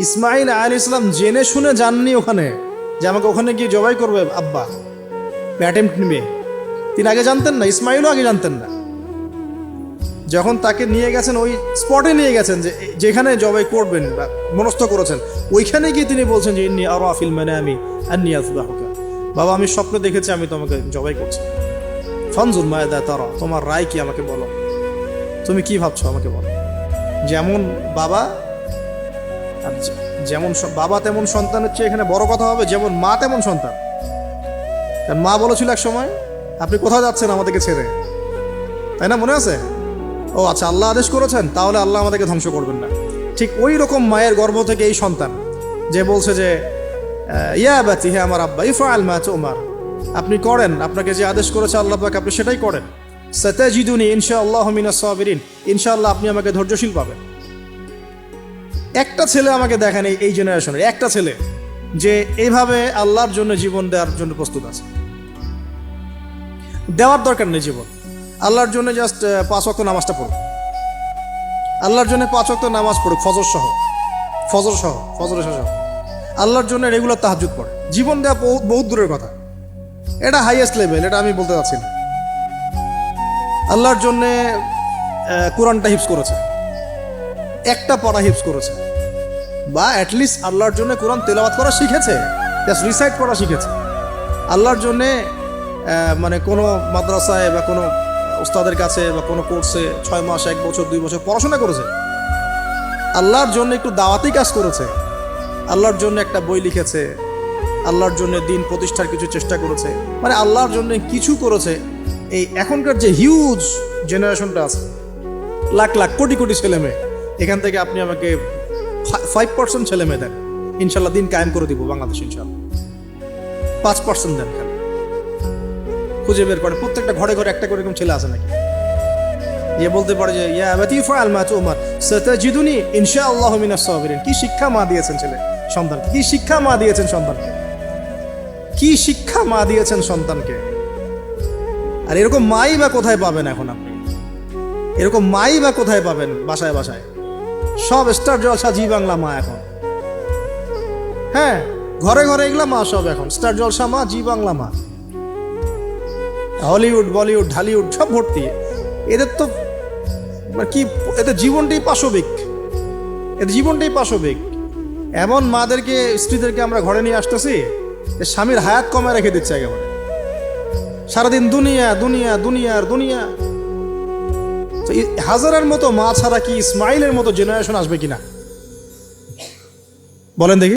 ইসমাইল আলাইহিস সালাম জেনে শুনে যাননি ওখানে যে আমাকে ওখানে গিয়ে জবাই করবে আব্বা, অ্যাটেম্প্ট নেবে। তিনি আগে জানতেন না, ইসমাইলও আগে জানতেন না। যখন তাকে নিয়ে গেছেন, ওই স্পটে নিয়ে গেছেন যে যেখানে জবাই করবেন বা মনস্থ করেছেন, ওইখানে গিয়ে তিনি বলছেন যে ইন্নী আরা ফিল মানামি আন্নী আযবাহুকা, বাবা আমি স্বপ্নে দেখেছি আমি তোমাকে জবাই করছি। ফানজুর মাযা তারা, তোমার রায় কি আমাকে বলো, তুমি কি ভাবছো আমাকে বলো। যেমন বাবা আর যেমন বাবা তেমন সন্তানের চেয়ে এখানে বড় কথা হবে, যেমন মা তেমন সন্তান। কারণ মা বলেছিল এক সময়, আপনি কোথায় যাচ্ছেন আমাদেরকে ছেড়ে, তাই না? মনে আছে? ও আচ্ছা, আল্লাহ আদেশ করেছেন, তাহলে আল্লাহ আমাদেরকে ধ্বংস করবেন না। ঠিক ওই রকম মায়ের গর্ভ থেকে এই সন্তান যে বলছে যে ইয়া বাতি, হে আমার আব্বা, ইফআল মা তুমার, আপনি করেন, আপনাকে যে আদেশ করেছে আল্লাহ পাক আপনি সেটাই করেন। সাতাজিদুনি ইনশাআল্লাহু মিনাস সাবিরিন, ইনশাআল্লাহ আপনি আমাকে ধৈর্যশীল পাবেন। একটা ছেলে আমাকে দেখেন এই জেনারেশনের একটা ছেলে যে এইভাবে আল্লাহর জন্য জীবন দেওয়ার জন্য প্রস্তুত আছে। দেওয়ার দরকার নেই জীবন, আল্লাহর জন্য জাস্ট 5 ওয়াক্ত নামাজটা পড়ুক, আল্লাহর জন্য 5 ওয়াক্ত নামাজ পড়ুক, ফজর সহ আল্লাহর জন্য রেগুলার তাহাজ্জুদ পড়ে। জীবন দেওয়া বহুত দূরের কথা, এটা হাইয়েস্ট লেভেল, এটা আমি বলতে চাচ্ছি না। আল্লাহর জন্য কোরআনটা হিফজ করেছে, একটা পড়া হিফজ করেছে, বা অ্যাটলিস্ট আল্লাহর জন্য কোরআন তেলাওয়াত করা শিখেছে, জাস্ট রিসাইট করা শিখেছে। আল্লাহর জন্যে মানে কোনো মাদ্রাসায় বা কোনো উস্তাদের কাছে বা কোনো কোর্সে 6 মাস 1 বছর 2 বছর পড়াশোনা করেছে। আল্লাহর জন্য একটু দাওয়াতি কাজ করেছে, আল্লাহর জন্য একটা বই লিখেছে, আল্লাহর জন্য দিন প্রতিষ্ঠার কিছু চেষ্টা করেছে, মানে আল্লাহর জন্য কিছু করেছে। এই এখনকার যে হিউজ জেনারেশনটা আছে, লাখ লাখ কোটি কোটি ছেলে মেয়ে, এখান থেকে আপনি আমাকে 5% ছেলে মেয়ে দেন, ইনশাল্লাহ দিন কায়েম করে দিব বাংলাদেশ, ইনশাল্লাহ। 5% দেন, খালি খুঁজে বের করে প্রত্যেকটা ঘরে ঘরে একটা করে এরকম ছেলে আছে নাকি যে বলতে পারে যে ইয়া আবাতি ইফআল মা তুমার সাতাজিদুনি ইনশাআল্লাহু মিনাস সাবিরিন। কি শিক্ষা মা দিয়েছেন ছেলে সন্তানকে, কি শিক্ষা মা দিয়েছেন সন্তানকে, কি শিক্ষা মা দিয়েছেন সন্তানকে। আর এরকম মাই বা কোথায় পাবেন এখন আপনি, এরকম মাই বা কোথায় পাবেন? বাসায় বাসায় সব স্টার জলসা জি বাংলা মা এখন, হ্যাঁ ঘরে ঘরে এগুলা মা সব এখন, স্টার জলসা মা, জি বাংলা মা, হলিউড বলিউড ঢালিউড সব ভর্তি। এদের তো কি, এদের জীবনটাই পাশবিক, এদের জীবনটাই পাশবিক। এমন মাদেরকে স্ত্রীদেরকে আমরা ঘরে নিয়ে আসতেছি, স্বামীর হায়াত কমে রেখে দিচ্ছে একেবারে, সারাদিন দুনিয়া দুনিয়া দুনিয়া আর দুনিয়া। তো হাজারের মতো মা ছাড়া কি ইসমাইলের মতো জেনারেশন আসবে কিনা বলেন দেখি?